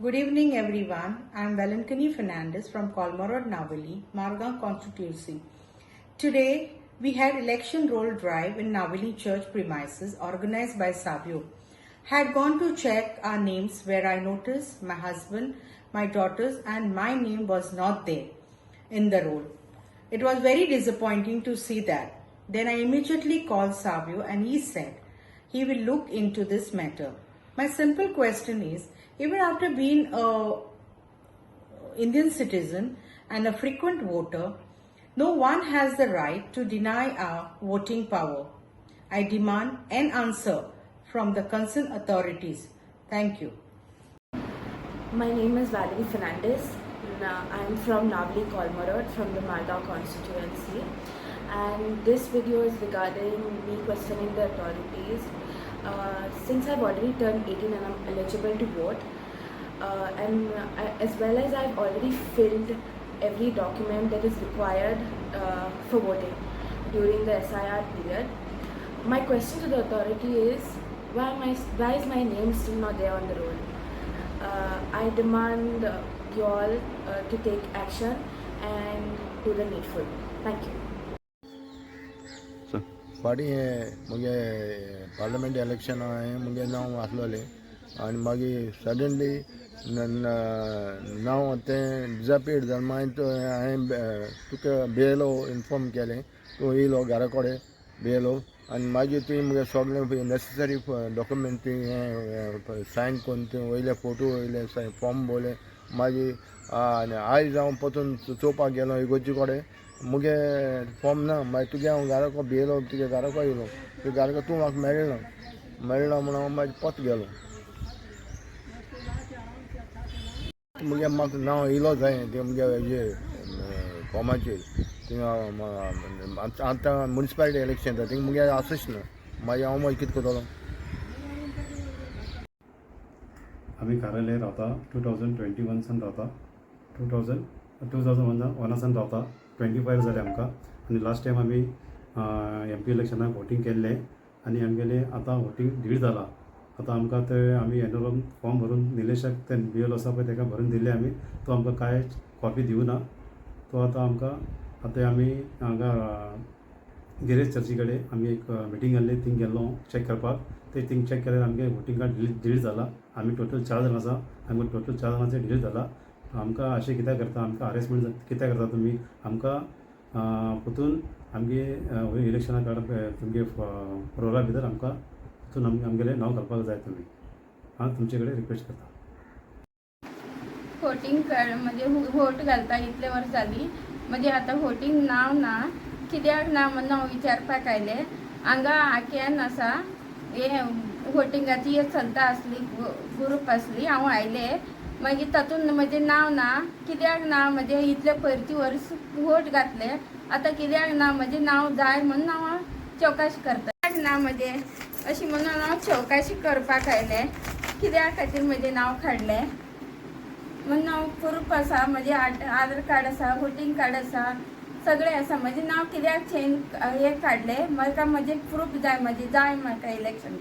Good evening, everyone. I am Valankani Fernandez from Kolmarod Navali, Marga constituency. Today, we had election roll drive in Navali church premises organized by Savio. Had gone to check our names where I noticed my husband, my daughters and my name was not there in the roll. It was very disappointing to see that. Then I immediately called Savio and he said he will look into this matter. My simple question is, even after being a Indian citizen and a frequent voter, no one has the right to deny our voting power. I demand an answer from the concerned authorities. Thank you. My name is Valerie Fernandez. I am from Navali Kolmarod from the Malda constituency, and this video is regarding me questioning the authorities. Since I've already turned 18 and I'm eligible to vote, as well as I've already filled every document that is required for voting during the SIR period, my question to the authority is, why is my name still not there on the roll? I demand you all to take action and do the needful. Thank you. फाटी मुगे parliament election हांवें मुगे नांव वाचलोलें आनी मागीर suddenly नांव तें disappeared जालें मागीर हांवें तुका बेलो इन्फॉर्म केलें तूं येयलो घरा कडेन बेलो आनी मागीर तुवें मुगे सगळें नेसेसरी डॉक्युमेंट हें सायन करून तुवें वयले फोटो वयले फॉर्म भरलें मागीर आयज हांव परतून चोवपाक गेलो इगोर्जे कडेन मुगे फॉर्म ना मागीर तुगे हांव घरा भियेलो तुगे घरा येयलो तुगे घरा तूं म्हाका मेळना म्हणून हांव मागीर पोत गेलो मुगे म्हाका नांव येयलो जाय ते मुगे हेजे फॉर्माचेर थिंगा आतां म्युनिसिपालिटी इलेक्शन जाता थिंगा मुगे आसूच ना मागीर हांव मागीर कितें करतलो आम्ही कार्यालय रावता 2021 सान रावता 2001 सान रावता 25 जाले आमकां आनी लास्ट टायम आमी MP इलेक्शनाक वोटींग केल्लें आनी आमगेलें आतां वोटींग डीड जाला आतां आमकां ते आमी एनरोल फॉर्म भरून निलेशाक ते BLO आसा पळय ताका भरून दिल्ले आमी तो आमकां कांय कॉपी दिवना तो आतां आमकां आतां आमी हांगा गिरेज चर्ची कडेन आमी एक मिटींग आहली थिंग गेल्लो चॅक करपाक ते थिंग चॅक केल्यार आमगे वोटींग कार्ड डिलीट जाला आमी टोटल 4 जाण आसा आमगे टोटल 4 जाणांचे डिलीट जाला आमकां अशें कित्याक करता आमकां हरेसमेंट कित्याक करता तुमी आमकां परतून आमगे इलेक्शना काडप तुमगे रोला भितर आमकां परतून आमगेलें नांव घालपाक जाय तुमी हांव तुमचे कडेन रिक्वेस्ट करता वोटिंग कार्ड म्हणजे वोट घालता इतले वर्स जाली म्हणजे आतां वोटींग नांव ना कित्याक ना म्हणून हांव विचारपाक आयलें हांगा आख्यान आसा हे वोटिंगाची एक संस्था आसली ग्रूप आसली हांव आयलें मागीर तातूंत म्हजें नांव ना कित्याक ना म्हणजे इतले परती वर्स वोट घातले आतां कित्याक ना म्हजें नांव जाय म्हणून हांव चौकशी करता कित्याक ना म्हजें अशी म्हणून हांव चौकशी करपाक आयलें कित्या खातीर म्हजें नांव काडलें म्हणून हांव प्रूफ आसा म्हजें आधार कार्ड आसा वोटींग कार्ड आसा सगळें आसा म्हजें नांव कित्याक चेंज हें काडलें म्हाका म्हजें प्रूफ जाय म्हजें जाय म्हाका इलेक्शन